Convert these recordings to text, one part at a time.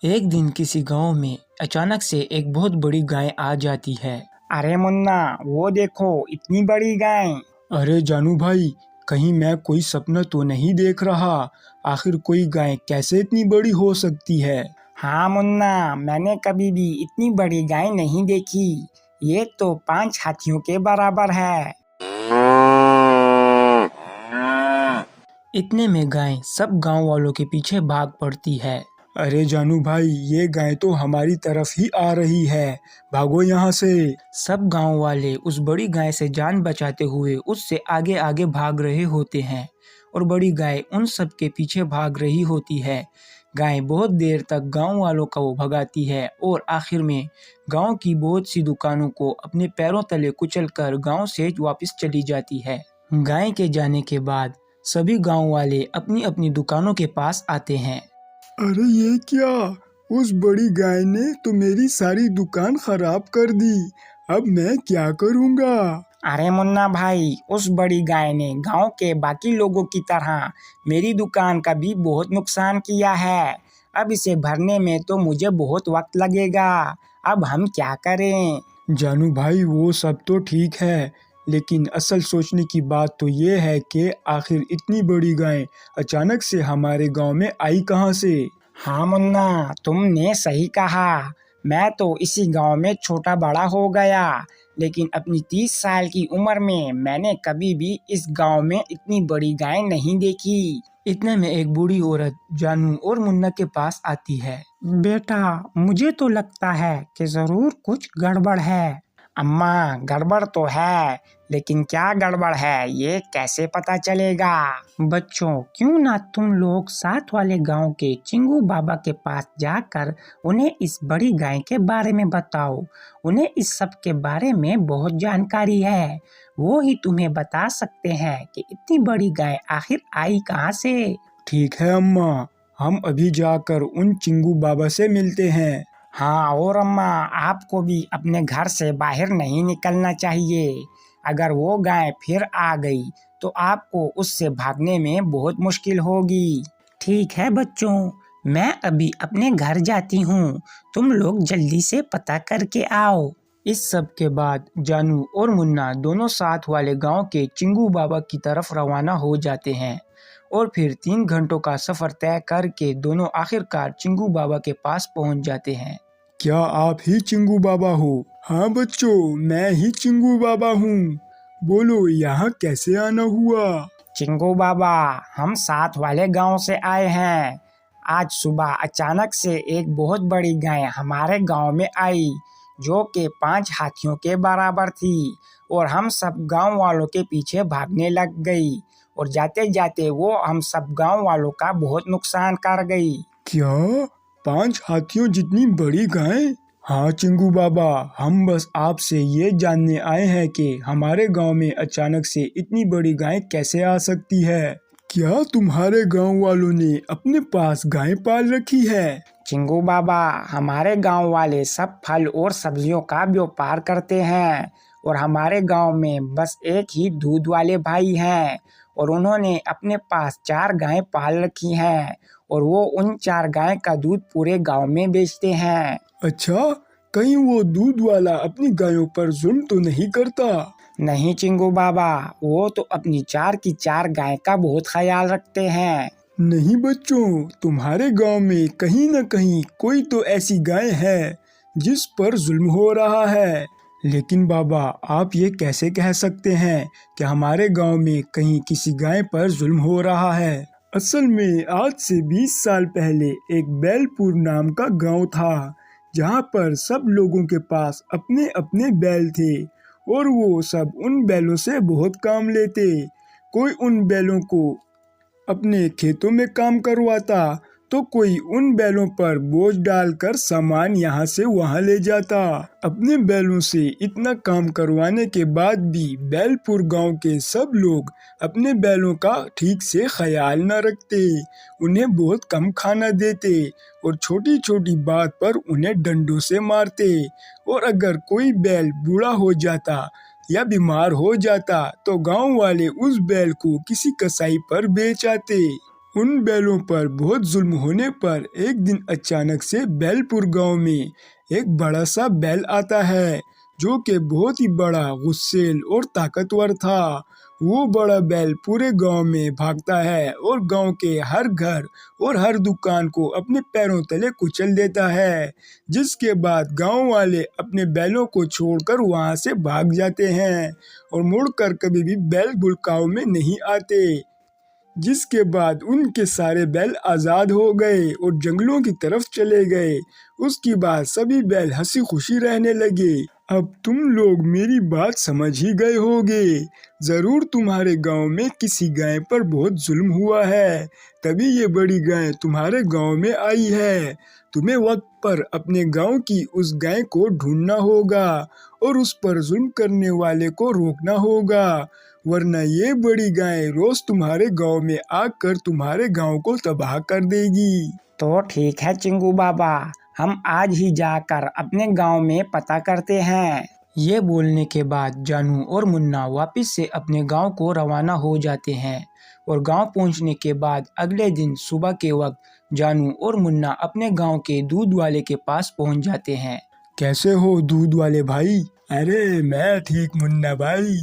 एक दिन किसी गांव में अचानक से एक बहुत बड़ी गाय आ जाती है। अरे मुन्ना, वो देखो इतनी बड़ी गाय। अरे जानू भाई, कहीं मैं कोई सपना तो नहीं देख रहा। आखिर कोई गाय कैसे इतनी बड़ी हो सकती है? हाँ मुन्ना, मैंने कभी भी इतनी बड़ी गाय नहीं देखी। ये तो 5 हाथियों के बराबर है। इतने में गाय सब गांव वालों के पीछे भाग पड़ती है। अरे जानू भाई, ये गाय तो हमारी तरफ ही आ रही है, भागो यहाँ से। सब गांव वाले उस बड़ी गाय से जान बचाते हुए उससे आगे आगे भाग रहे होते हैं और बड़ी गाय उन सब के पीछे भाग रही होती है। गाय बहुत देर तक गांव वालों को भगाती है और आखिर में गांव की बहुत सी दुकानों को अपने पैरों तले कुचलकर गांव से वापस चली जाती है। गाय के जाने के बाद सभी गांव वाले अपनी अपनी दुकानों के पास आते हैं। अरे ये क्या, उस बड़ी गाय ने तो मेरी सारी दुकान खराब कर दी। अब मैं क्या करूँगा? अरे मुन्ना भाई, उस बड़ी गाय ने गांव के बाकी लोगों की तरह मेरी दुकान का भी बहुत नुकसान किया है। अब इसे भरने में तो मुझे बहुत वक्त लगेगा। अब हम क्या करें? जानू भाई, वो सब तो ठीक है, लेकिन असल सोचने की बात तो ये है कि आखिर इतनी बड़ी गाय अचानक से हमारे गांव में आई कहाँ से? हाँ मुन्ना, तुमने सही कहा। मैं तो इसी गांव में छोटा बड़ा हो गया, लेकिन अपनी 30 साल की उम्र में मैंने कभी भी इस गांव में इतनी बड़ी गाय नहीं देखी। इतने में एक बूढ़ी औरत जानू और मुन्ना के पास आती है। बेटा, मुझे तो लगता है कि जरूर कुछ गड़बड़ है। अम्मा, गड़बड़ तो है, लेकिन क्या गड़बड़ है ये कैसे पता चलेगा? बच्चों, क्यों ना तुम लोग साथ वाले गांव के चिंगू बाबा के पास जाकर उन्हें इस बड़ी गाय के बारे में बताओ। उन्हें इस सब के बारे में बहुत जानकारी है। वो ही तुम्हें बता सकते हैं कि इतनी बड़ी गाय आखिर आई कहाँ से। ठीक है अम्मा, हम अभी जाकर उन चिंगू बाबा से मिलते हैं। हाँ, और अम्मा, आपको भी अपने घर से बाहर नहीं निकलना चाहिए। अगर वो गाय फिर आ गई तो आपको उससे भागने में बहुत मुश्किल होगी। ठीक है बच्चों, मैं अभी अपने घर जाती हूँ। तुम लोग जल्दी से पता करके आओ। इस सब के बाद जानू और मुन्ना दोनों साथ वाले गांव के चिंगू बाबा की तरफ रवाना हो जाते हैं और फिर 3 घंटों का सफर तय करके दोनों आखिरकार चिंगू बाबा के पास पहुंच जाते हैं। क्या आप ही चिंगू बाबा हो? हाँ बच्चों, मैं ही चिंगू बाबा हूँ। बोलो, यहाँ कैसे आना हुआ? चिंगू बाबा, हम साथ वाले गांव से आए हैं। आज सुबह अचानक से एक बहुत बड़ी गाय हमारे गांव में आई, जो कि 5 हाथियों के बराबर थी, और हम सब गांव वालों के पीछे भागने लग गई और जाते जाते वो हम सब गांव वालों का बहुत नुकसान कर गई। क्या 5 हाथियों जितनी बड़ी गाय? हाँ चिंगू बाबा, हम बस आपसे ये जानने आए हैं कि हमारे गांव में अचानक से इतनी बड़ी गाय कैसे आ सकती है। क्या तुम्हारे गांव वालों ने अपने पास गाय पाल रखी है? चिंगू बाबा, हमारे गांव वाले सब फल और सब्जियों का व्यापार करते हैं और हमारे गांव में बस एक ही दूध वाले भाई हैं और उन्होंने अपने पास 4 गाय पाल रखी हैं और वो उन 4 गाय का दूध पूरे गांव में बेचते हैं। अच्छा, कहीं वो दूध वाला अपनी गायों पर जुल्म तो नहीं करता? नहीं चिंगू बाबा, वो तो अपनी 4 की 4 गाय का बहुत ख्याल रखते हैं। नहीं बच्चों, तुम्हारे गांव में कहीं न कहीं कोई तो ऐसी गाय है जिस पर जुल्म हो रहा है। लेकिन बाबा, आप ये कैसे कह सकते हैं कि हमारे गांव में कहीं किसी गाय पर जुल्म हो रहा है? असल में आज से 20 साल पहले एक बैलपुर नाम का गांव था, जहां पर सब लोगों के पास अपने अपने बैल थे और वो सब उन बैलों से बहुत काम लेते। कोई उन बैलों को अपने खेतों में काम करवाता तो कोई उन बैलों पर बोझ डालकर सामान यहाँ से वहाँ ले जाता। अपने बैलों से इतना काम करवाने के बाद भी बैलपुर गांव के सब लोग अपने बैलों का ठीक से ख्याल न रखते, उन्हें बहुत कम खाना देते और छोटी छोटी बात पर उन्हें डंडों से मारते। और अगर कोई बैल बूढ़ा हो जाता या बीमार हो जाता तो गांव वाले उस बैल को किसी कसाई पर बेच आते। उन बैलों पर बहुत जुल्म होने पर एक दिन अचानक से बैलपुर गांव में एक बड़ा सा बैल आता है जो कि बहुत ही बड़ा, गुस्सैल और ताकतवर था। वो बड़ा बैल पूरे गांव में भागता है और गांव के हर घर और हर दुकान को अपने पैरों तले कुचल देता है, जिसके बाद गांव वाले अपने बैलों को छोड़कर वहां से भाग जाते हैं और मुड़कर कभी भी बैल बुलकाव में नहीं आते। जिसके बाद उनके सारे बैल आज़ाद हो गए और जंगलों की तरफ चले गए। उसके बाद सभी बैल हंसी खुशी रहने लगे। अब तुम लोग मेरी बात समझ ही गए होगे। ज़रूर तुम्हारे गांव में किसी गाय पर बहुत जुल्म हुआ है, तभी ये बड़ी गाय तुम्हारे गांव में आई है। तुम्हें वक्त पर अपने गांव की उस गाय को ढूंढना होगा और उस पर जुल्म करने वाले को रोकना होगा, वरना ये बड़ी गाय रोज तुम्हारे गांव में आकर तुम्हारे गांव को तबाह कर देगी। तो ठीक है चिंगू बाबा, हम आज ही जाकर अपने गांव में पता करते हैं। ये बोलने के बाद जानू और मुन्ना वापस से अपने गांव को रवाना हो जाते हैं और गांव पहुंचने के बाद अगले दिन सुबह के वक्त जानू और मुन्ना अपने गांव के दूध वाले के पास पहुंच जाते हैं। कैसे हो दूध वाले भाई? अरे मैं ठीक मुन्ना भाई,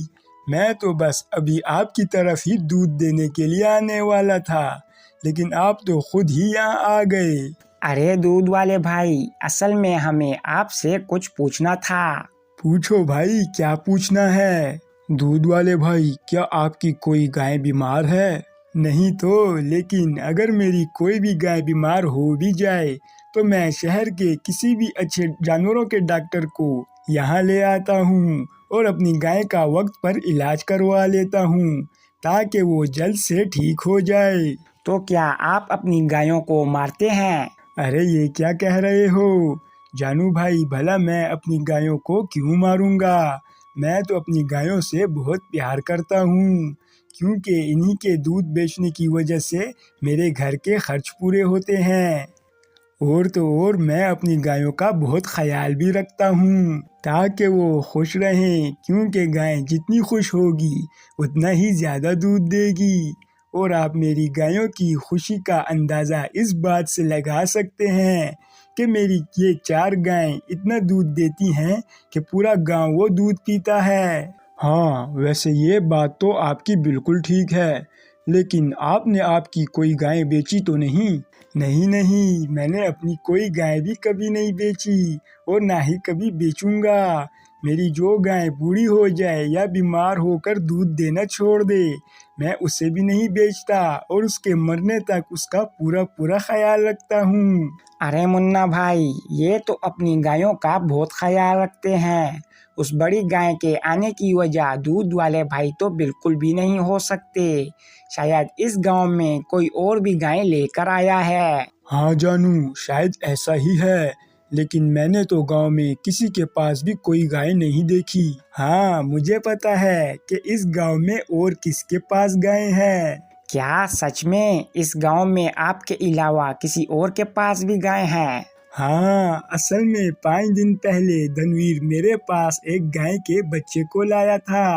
मैं तो बस अभी आपकी तरफ ही दूध देने के लिए आने वाला था, लेकिन आप तो खुद ही यहाँ आ गए। अरे दूध वाले भाई, असल में हमें आपसे कुछ पूछना था। पूछो भाई, क्या पूछना है? दूध वाले भाई, क्या आपकी कोई गाय बीमार है? नहीं तो, लेकिन अगर मेरी कोई भी गाय बीमार हो भी जाए तो मैं शहर के किसी भी अच्छे जानवरों के डॉक्टर को यहाँ ले आता हूँ और अपनी गाय का वक्त पर इलाज करवा लेता हूँ ताकि वो जल्द से ठीक हो जाए। तो क्या आप अपनी गायों को मारते हैं? अरे ये क्या कह रहे हो जानू भाई, भला मैं अपनी गायों को क्यों मारूंगा? मैं तो अपनी गायों से बहुत प्यार करता हूँ, क्योंकि इन्हीं के दूध बेचने की वजह से मेरे घर के खर्च पूरे होते हैं। और तो और मैं अपनी गायों का बहुत ख्याल भी रखता हूँ ताकि वो खुश रहें, क्योंकि गाय जितनी खुश होगी उतना ही ज़्यादा दूध देगी। और आप मेरी गायों की खुशी का अंदाज़ा इस बात से लगा सकते हैं कि मेरी ये 4 गायें इतना दूध देती हैं कि पूरा गांव वो दूध पीता है। हाँ, वैसे ये बात तो आपकी बिल्कुल ठीक है, लेकिन आपने आपकी कोई गाय बेची तो नहीं? नहीं, मैंने अपनी कोई गाय भी कभी नहीं बेची और ना ही कभी बेचूंगा। मेरी जो गाय बूढ़ी हो जाए या बीमार होकर दूध देना छोड़ दे, मैं उसे भी नहीं बेचता और उसके मरने तक उसका पूरा पूरा ख्याल रखता हूँ। अरे मुन्ना भाई, ये तो अपनी गायों का बहुत ख्याल रखते हैं। उस बड़ी गाय के आने की वजह दूध वाले भाई तो बिल्कुल भी नहीं हो सकते। शायद इस गांव में कोई और भी गाय लेकर आया है। हाँ जानू, शायद ऐसा ही है, लेकिन मैंने तो गांव में किसी के पास भी कोई गाय नहीं देखी। हाँ, मुझे पता है कि इस गांव में और किसके पास गाय है। क्या सच में इस गांव में आपके अलावा किसी और के पास भी गाय है? हाँ, असल में 5 दिन पहले धनवीर मेरे पास एक गाय के बच्चे को लाया था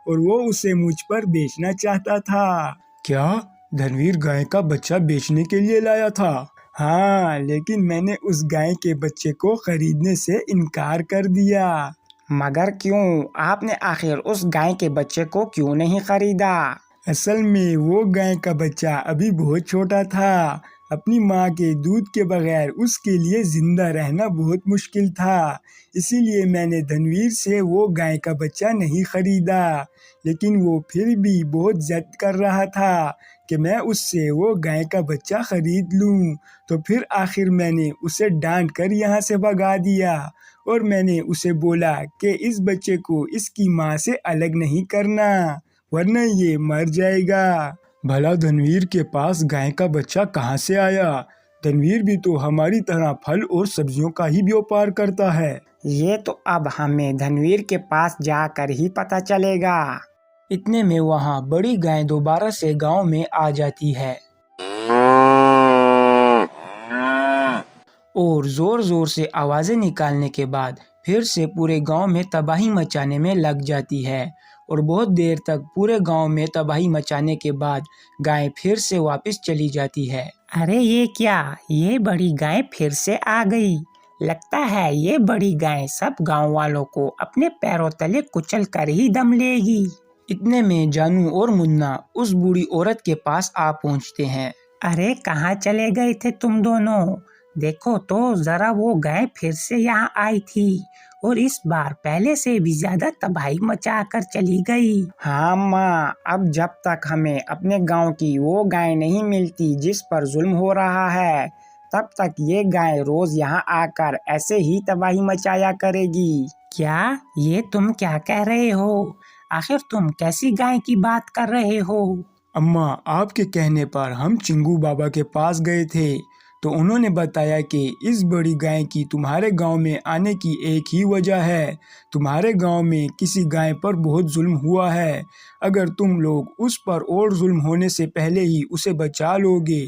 और वो उसे मुझ पर बेचना चाहता था। क्या धनवीर गाय का बच्चा बेचने के लिए लाया था? हाँ, लेकिन मैंने उस गाय के बच्चे को खरीदने से इनकार कर दिया। मगर क्यों? आपने आखिर उस गाय के बच्चे को क्यों नहीं खरीदा? असल में वो गाय का बच्चा अभी बहुत छोटा था। अपनी माँ के दूध के बगैर उसके लिए जिंदा रहना बहुत मुश्किल था, इसीलिए मैंने धनवीर से वो गाय का बच्चा नहीं खरीदा। लेकिन वो फिर भी बहुत जिद कर रहा था कि मैं उससे वो गाय का बच्चा खरीद लूं। तो फिर आखिर मैंने उसे डांट कर यहाँ से भगा दिया और मैंने उसे बोला कि इस बच्चे को इसकी माँ से अलग नहीं करना, वरना ये मर जाएगा। भला धनवीर के पास गाय का बच्चा कहाँ से आया? धनवीर भी तो हमारी तरह फल और सब्जियों का ही व्यापार करता है। ये तो अब हमें धनवीर के पास जाकर ही पता चलेगा। इतने में वहाँ बड़ी गाय दोबारा से गांव में आ जाती है और जोर जोर से आवाजें निकालने के बाद फिर से पूरे गांव में तबाही मचाने में लग जाती है और बहुत देर तक पूरे गांव में तबाही मचाने के बाद गाय फिर से वापस चली जाती है। अरे ये क्या, ये बड़ी गाय फिर से आ गई। लगता है ये बड़ी गाय सब गांव वालों को अपने पैरों तले कुचल कर ही दम लेगी। इतने में जानू और मुन्ना उस बूढ़ी औरत के पास आ पहुंचते हैं। अरे कहाँ चले गए थे तुम दोनों? देखो तो जरा, वो गाय फिर से यहाँ आई थी और इस बार पहले से भी ज्यादा तबाही मचा कर चली गई। हाँ माँ, अब जब तक हमें अपने गांव की वो गाय नहीं मिलती जिस पर जुल्म हो रहा है, तब तक ये गाय रोज यहाँ आकर ऐसे ही तबाही मचाया करेगी। क्या, ये तुम क्या कह रहे हो? आखिर तुम कैसी गाय की बात कर रहे हो? अम्मा, आपके कहने पर हम चिंगू बाबा के पास गए थे तो उन्होंने बताया कि इस बड़ी गाय की तुम्हारे गांव में आने की एक ही वजह है। तुम्हारे गांव में किसी गाय पर बहुत जुल्म हुआ है। अगर तुम लोग उस पर और जुल्म होने से पहले ही उसे बचा लोगे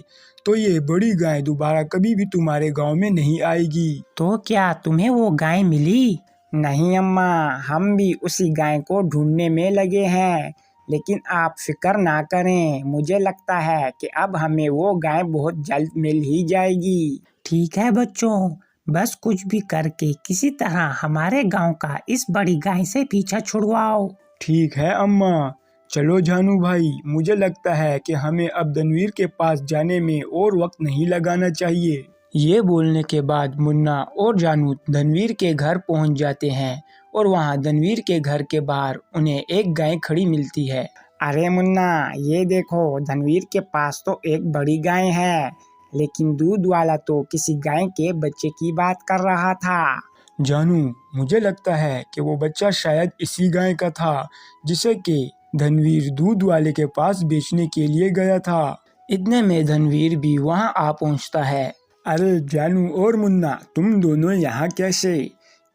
तो ये बड़ी गाय दोबारा कभी भी तुम्हारे गांव में नहीं आएगी। तो क्या तुम्हें वो गाय मिली? नहीं अम्मा, हम भी उसी गाय को ढूंढने में लगे हैं, लेकिन आप फिक्र ना करें, मुझे लगता है कि अब हमें वो गाय बहुत जल्द मिल ही जाएगी। ठीक है बच्चों, बस कुछ भी करके किसी तरह हमारे गांव का इस बड़ी गाय से पीछा छुड़वाओ। ठीक है अम्मा, चलो जानू भाई, मुझे लगता है कि हमें अब धनवीर के पास जाने में और वक्त नहीं लगाना चाहिए। ये बोलने के बाद मुन्ना और जानू धनवीर के घर पहुंच जाते हैं और वहां धनवीर के घर के बाहर उन्हें एक गाय खड़ी मिलती है। अरे मुन्ना, ये देखो, धनवीर के पास तो एक बड़ी गाय है, लेकिन दूध वाला तो किसी गाय के बच्चे की बात कर रहा था। जानू, मुझे लगता है कि वो बच्चा शायद इसी गाय का था जिसे कि धनवीर दूध वाले के पास बेचने के लिए गया था। इतने में धनवीर भी वहां आ पहुंचता है। अरे जानू और मुन्ना, तुम दोनों यहाँ कैसे?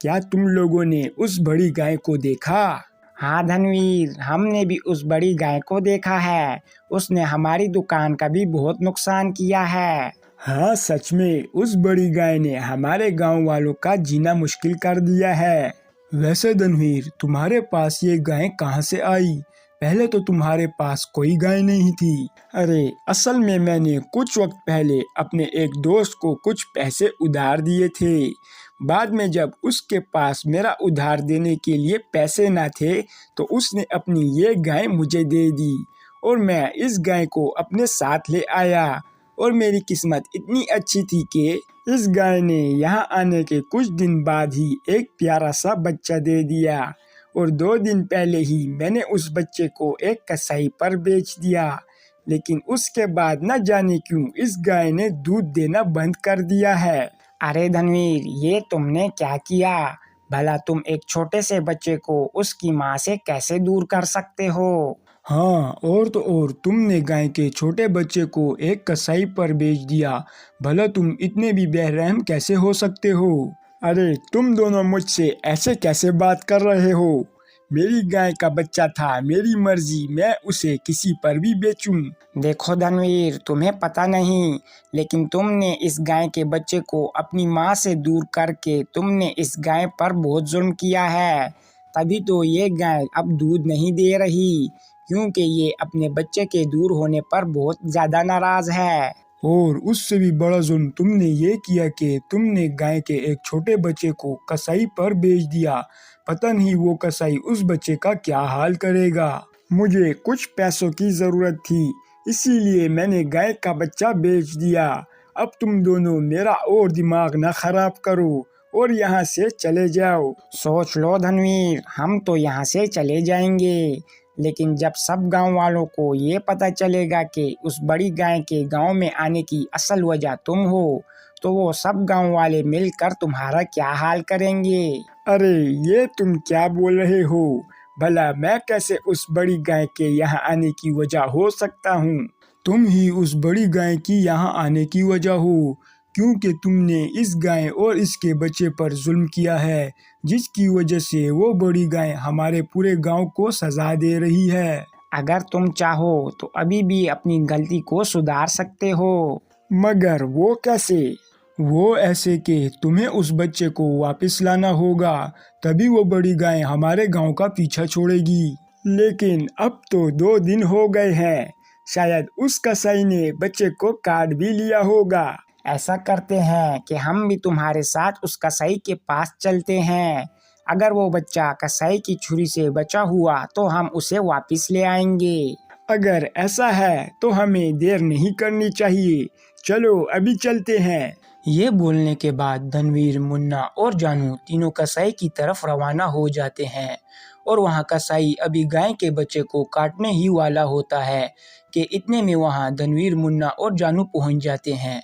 क्या तुम लोगों ने उस बड़ी गाय को देखा? हाँ धनवीर, हमने भी उस बड़ी गाय को देखा है। उसने हमारी दुकान का भी बहुत नुकसान किया है। हाँ सच में, उस बड़ी गाय ने हमारे गांव वालों का जीना मुश्किल कर दिया है। वैसे धनवीर, तुम्हारे पास ये गाय कहाँ से आई? पहले तो तुम्हारे पास कोई गाय नहीं थी। अरे असल में मैंने कुछ वक्त पहले अपने एक दोस्त को कुछ पैसे उधार दिए थे। बाद में जब उसके पास मेरा उधार देने के लिए पैसे ना थे तो उसने अपनी ये गाय मुझे दे दी और मैं इस गाय को अपने साथ ले आया। और मेरी किस्मत इतनी अच्छी थी कि इस गाय ने यहाँ आने के कुछ दिन बाद ही एक प्यारा सा बच्चा दे दिया और 2 दिन पहले ही मैंने उस बच्चे को एक कसाई पर बेच दिया। लेकिन उसके बाद न जाने क्यों इस गाय ने दूध देना बंद कर दिया है। अरे धनवीर, ये तुमने क्या किया? भला तुम एक छोटे से बच्चे को उसकी माँ से कैसे दूर कर सकते हो? हाँ, और तो और तुमने गाय के छोटे बच्चे को एक कसाई पर बेच दिया। भला तुम इतने भी बेरहम कैसे हो सकते हो? अरे तुम दोनों मुझसे ऐसे कैसे बात कर रहे हो? मेरी गाय का बच्चा था, मेरी मर्जी, मैं उसे किसी पर भी बेचूं। देखो धनवीर, तुम्हें पता नहीं, लेकिन तुमने इस गाय के बच्चे को अपनी माँ से दूर करके तुमने इस गाय पर बहुत जुल्म किया है। तभी तो ये गाय अब दूध नहीं दे रही, क्योंकि ये अपने बच्चे के दूर होने पर बहुत ज्यादा नाराज है। और उससे भी बड़ा जुल्म तुमने ये किया कि तुमने गाय के एक छोटे बच्चे को कसाई पर बेच दिया। पता नहीं वो कसाई उस बच्चे का क्या हाल करेगा। मुझे कुछ पैसों की जरूरत थी, इसीलिए मैंने गाय का बच्चा बेच दिया। अब तुम दोनों मेरा और दिमाग ना खराब करो और यहाँ से चले जाओ। सोच लो धनवीर, हम तो यहाँ से चले जाएंगे, लेकिन जब सब गांव वालों को ये पता चलेगा कि उस बड़ी गाय के गांव में आने की असल वजह तुम हो, तो वो सब गांव वाले मिलकर तुम्हारा क्या हाल करेंगे। अरे ये तुम क्या बोल रहे हो? भला मैं कैसे उस बड़ी गाय के यहाँ आने की वजह हो सकता हूँ? तुम ही उस बड़ी गाय की यहाँ आने की वजह हो, क्योंकि तुमने इस गाय और इसके बच्चे पर जुल्म किया है, जिसकी वजह से वो बड़ी गाय हमारे पूरे गांव को सजा दे रही है। अगर तुम चाहो तो अभी भी अपनी गलती को सुधार सकते हो। मगर वो कैसे? वो ऐसे कि तुम्हें उस बच्चे को वापस लाना होगा, तभी वो बड़ी गाय हमारे गांव का पीछा छोड़ेगी। लेकिन अब तो 2 दिन हो गए हैं, शायद उस कसाई ने बच्चे को काट भी लिया होगा। ऐसा करते हैं कि हम भी तुम्हारे साथ उस कसाई के पास चलते हैं। अगर वो बच्चा कसाई की छुरी से बचा हुआ तो हम उसे वापस ले आएंगे। अगर ऐसा है तो हमें देर नहीं करनी चाहिए, चलो अभी चलते हैं। ये बोलने के बाद धनवीर, मुन्ना और जानू तीनों कसाई की तरफ रवाना हो जाते हैं और वहाँ कसाई अभी गाय के बच्चे को काटने ही वाला होता है कि इतने में वहाँ धनवीर, मुन्ना और जानू पहुँच जाते हैं।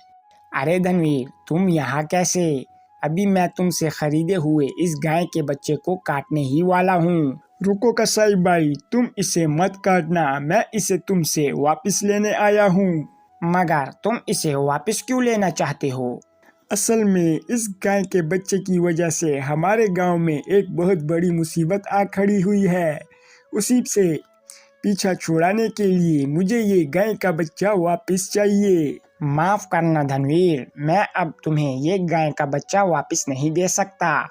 अरे धनवीर, तुम यहाँ कैसे? अभी मैं तुमसे खरीदे हुए इस गाय के बच्चे को काटने ही वाला हूँ। रुको कसाई भाई, तुम इसे मत काटना, मैं इसे तुमसे वापस लेने आया हूँ। मगर तुम इसे वापस क्यों लेना चाहते हो? असल में इस गाय के बच्चे की वजह से हमारे गांव में एक बहुत बड़ी मुसीबत आ खड़ी हुई है। उसी से पीछा छुड़ाने के लिए मुझे ये गाय का बच्चा वापस चाहिए। माफ करना धनवीर, मैं अब तुम्हें ये गाय का बच्चा वापस नहीं दे सकता।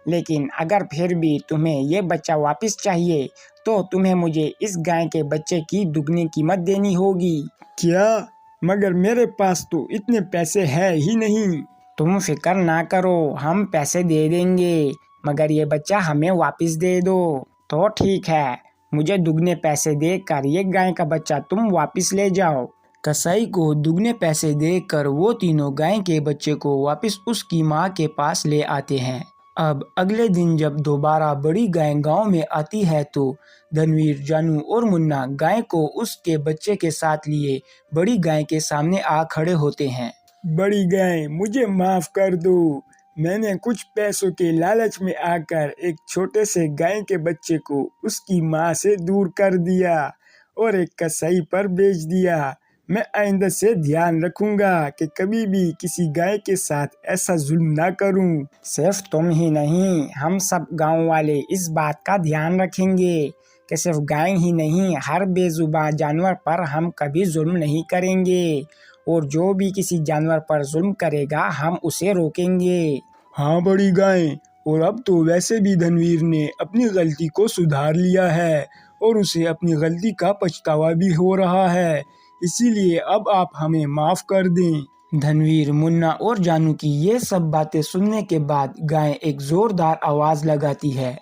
लेकिन अगर फिर भी तुम्हें ये बच्चा वापस चाहिए तो तुम्हें मुझे इस गाय के बच्चे की दुगनी कीमत देनी होगी। क्या? मगर मेरे पास तो इतने पैसे है ही नहीं। तुम फिक्र ना करो, हम पैसे दे देंगे, मगर ये बच्चा हमें वापस दे दो। तो ठीक है, मुझे दुगने पैसे देकर ये गाय का बच्चा तुम वापस ले जाओ। कसाई को दुगने पैसे देकर वो तीनों गाय के बच्चे को वापस उसकी माँ के पास ले आते हैं। अब अगले दिन जब दोबारा बड़ी गाय गांव में आती है तो धनवीर, जानू और मुन्ना गाय को उसके बच्चे के साथ लिए बड़ी गाय के सामने आ खड़े होते हैं। बड़ी गाय, मुझे माफ कर दो, मैंने कुछ पैसों के लालच में आकर एक छोटे से गाय के बच्चे को उसकी माँ से दूर कर दिया और एक कसाई पर बेच दिया। मैं आइंदा से ध्यान रखूंगा कि कभी भी किसी गाय के साथ ऐसा जुल्म ना करूं। सिर्फ तुम ही नहीं, हम सब गांव वाले इस बात का ध्यान रखेंगे कि सिर्फ गाय ही नहीं, हर बेजुबान जानवर पर हम कभी जुल्म नहीं करेंगे और जो भी किसी जानवर पर जुल्म करेगा हम उसे रोकेंगे। हाँ बड़ी गाय, और अब तो वैसे भी धनवीर ने अपनी गलती को सुधार लिया है और उसे अपनी गलती का पछतावा भी हो रहा है, इसीलिए अब आप हमें माफ कर दें। धनवीर, मुन्ना और जानू की ये सब बातें सुनने के बाद गाय एक जोरदार आवाज लगाती है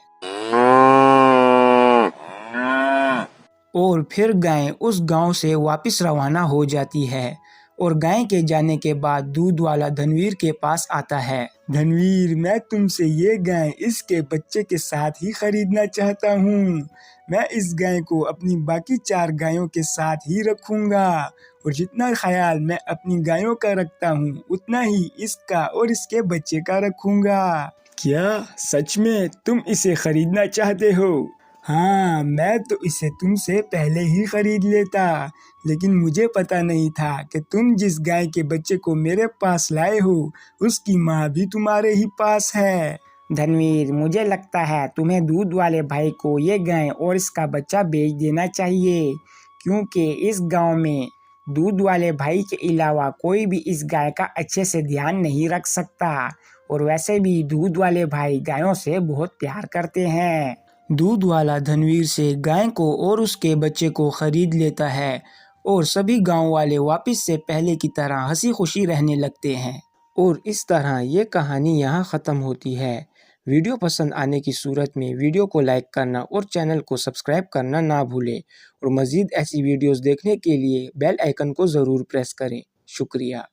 और फिर गाय उस गांव से वापस रवाना हो जाती है। और गाय के जाने के बाद दूध वाला धनवीर के पास आता है। धनवीर, मैं तुमसे ये गाय इसके बच्चे के साथ ही खरीदना चाहता हूँ। मैं इस गाय को अपनी बाकी 4 गायों के साथ ही रखूंगा और जितना ख्याल मैं अपनी गायों का रखता हूँ उतना ही इसका और इसके बच्चे का रखूंगा। क्या सच में तुम इसे खरीदना चाहते हो? हाँ, मैं तो इसे तुमसे पहले ही खरीद लेता, लेकिन मुझे पता नहीं था कि तुम जिस गाय के बच्चे को मेरे पास लाए हो उसकी माँ भी तुम्हारे ही पास है। धनवीर, मुझे लगता है तुम्हें दूध वाले भाई को ये गाय और इसका बच्चा बेच देना चाहिए, क्योंकि इस गांव में दूध वाले भाई के अलावा कोई भी इस गाय का अच्छे से ध्यान नहीं रख सकता और वैसे भी दूध वाले भाई गायों से बहुत प्यार करते हैं। दूध वाला धनवीर से गाय को और उसके बच्चे को खरीद लेता है और सभी गांव वाले वापस से पहले की तरह हंसी खुशी रहने लगते हैं। और इस तरह ये कहानी यहाँ ख़त्म होती है। वीडियो पसंद आने की सूरत में वीडियो को लाइक करना और चैनल को सब्सक्राइब करना ना भूलें और मज़ीद ऐसी वीडियोस देखने के लिए बेल आइकन को ज़रूर प्रेस करें। शुक्रिया।